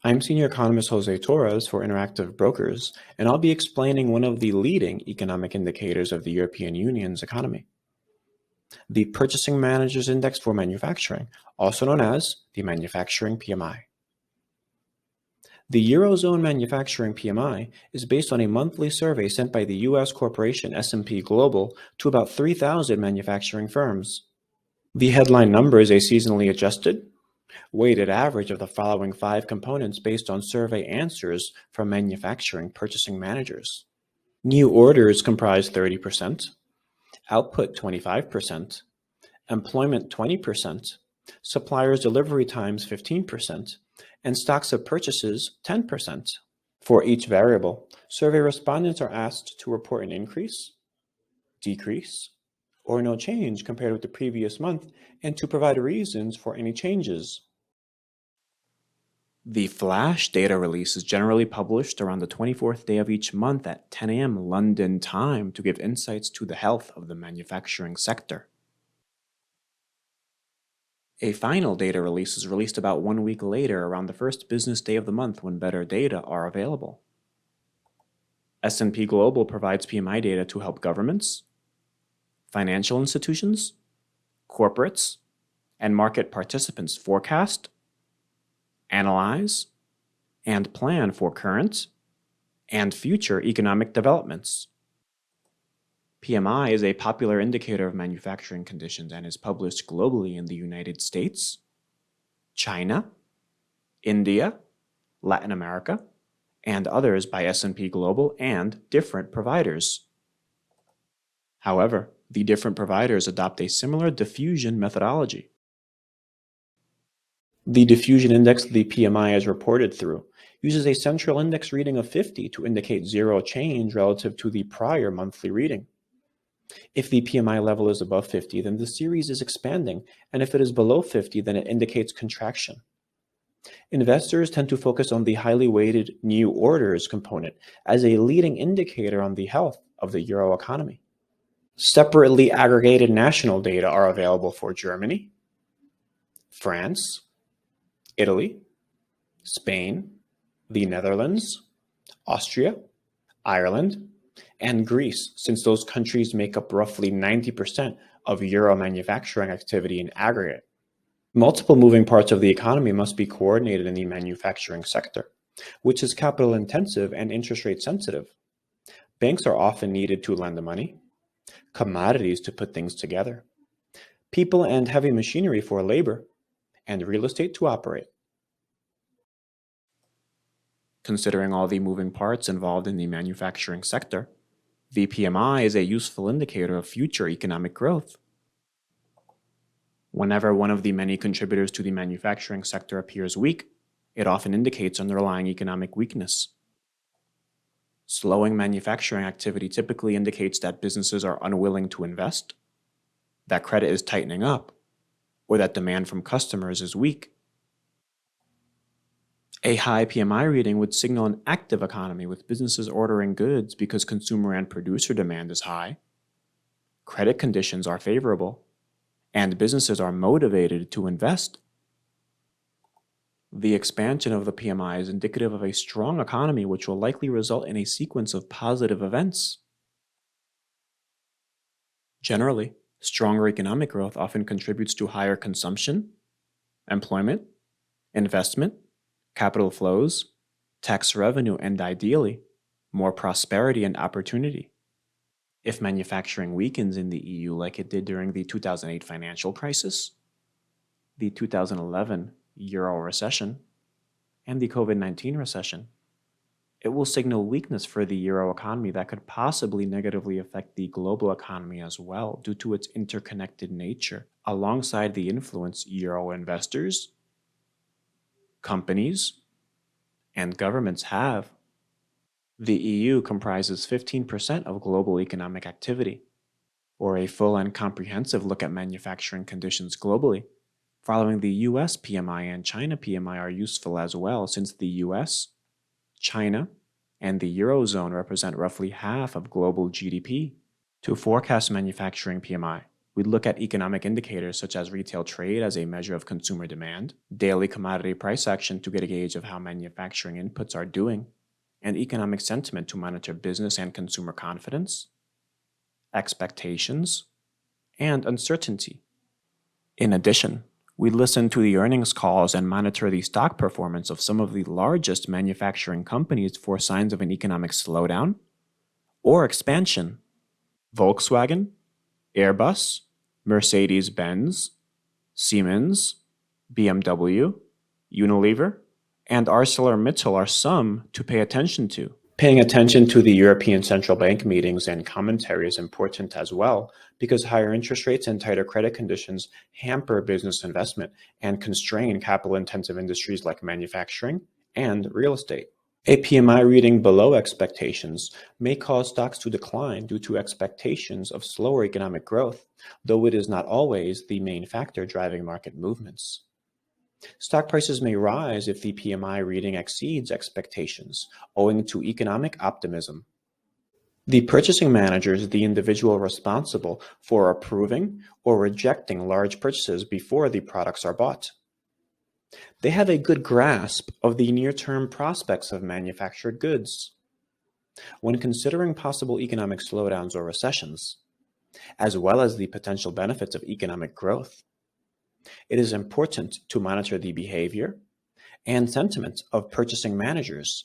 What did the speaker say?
I'm Senior Economist Jose Torres for Interactive Brokers, and I'll be explaining one of the leading economic indicators of the European Union's economy, the Purchasing Managers' Index for Manufacturing, also known as the Manufacturing PMI. The Eurozone Manufacturing PMI is based on a monthly survey sent by the U.S. corporation S&P Global to about 3,000 manufacturing firms. The headline number is a seasonally adjusted, weighted average of the following 5 components based on survey answers from manufacturing purchasing managers. New orders comprise 30%, output 25%, employment 20%, suppliers' delivery times 15%, and stocks of purchases 10%. For each variable, survey respondents are asked to report an increase, decrease, or no change compared with the previous month, and to provide reasons for any changes. The flash data release is generally published around the 24th day of each month at 10 a.m. London time to give insights to the health of the manufacturing sector. A final data release is released about 1 week later around the first business day of the month when better data are available. S&P Global provides PMI data to help governments, financial institutions, corporates, and market participants forecast, analyze, and plan for current and future economic developments. PMI is a popular indicator of manufacturing conditions and is published globally in the United States, China, India, Latin America, and others by S&P Global and different providers. However, the different providers adopt a similar diffusion methodology. The diffusion index the PMI is reported through uses a central index reading of 50 to indicate zero change relative to the prior monthly reading. If the PMI level is above 50, then the series is expanding, and if it is below 50, then it indicates contraction. Investors tend to focus on the highly weighted new orders component as a leading indicator on the health of the Euro economy. Separately aggregated national data are available for Germany, France, Italy, Spain, the Netherlands, Austria, Ireland, and Greece, since those countries make up roughly 90% of Euro manufacturing activity in aggregate. Multiple moving parts of the economy must be coordinated in the manufacturing sector, which is capital intensive and interest rate sensitive. Banks are often needed to lend the money, commodities to put things together, people and heavy machinery for labor, and real estate to operate. Considering all the moving parts involved in the manufacturing sector, the PMI is a useful indicator of future economic growth. Whenever one of the many contributors to the manufacturing sector appears weak, it often indicates underlying economic weakness. Slowing manufacturing activity typically indicates that businesses are unwilling to invest, that credit is tightening up, or that demand from customers is weak. A high PMI reading would signal an active economy with businesses ordering goods because consumer and producer demand is high, credit conditions are favorable, and businesses are motivated to invest. The expansion of the PMI is indicative of a strong economy which will likely result in a sequence of positive events. Generally, stronger economic growth often contributes to higher consumption, employment, investment, capital flows, tax revenue, and ideally, more prosperity and opportunity. If manufacturing weakens in the EU like it did during the 2008 financial crisis, the 2011 Euro recession, and the COVID-19 recession, it will signal weakness for the Euro economy that could possibly negatively affect the global economy as well due to its interconnected nature, alongside the influence Euro investors, companies, and governments have. The EU comprises 15% of global economic activity. For a full and comprehensive look at manufacturing conditions globally, following the US PMI and China PMI are useful as well, since the US, China, and the Eurozone represent roughly half of global GDP. To forecast manufacturing PMI, We'd look at economic indicators such as retail trade as a measure of consumer demand, daily commodity price action to get a gauge of how manufacturing inputs are doing, and economic sentiment to monitor business and consumer confidence, expectations, and uncertainty. In addition, we listen to the earnings calls and monitor the stock performance of some of the largest manufacturing companies for signs of an economic slowdown or expansion. Volkswagen, Airbus, Mercedes-Benz, Siemens, BMW, Unilever, and ArcelorMittal are some to pay attention to. Paying attention to the European Central Bank meetings and commentary is important as well, because higher interest rates and tighter credit conditions hamper business investment and constrain capital-intensive industries like manufacturing and real estate. A PMI reading below expectations may cause stocks to decline due to expectations of slower economic growth, though it is not always the main factor driving market movements. Stock prices may rise if the PMI reading exceeds expectations, owing to economic optimism. The purchasing manager is the individual responsible for approving or rejecting large purchases before the products are bought. They have a good grasp of the near-term prospects of manufactured goods. When considering possible economic slowdowns or recessions, as well as the potential benefits of economic growth, it is important to monitor the behavior and sentiment of purchasing managers.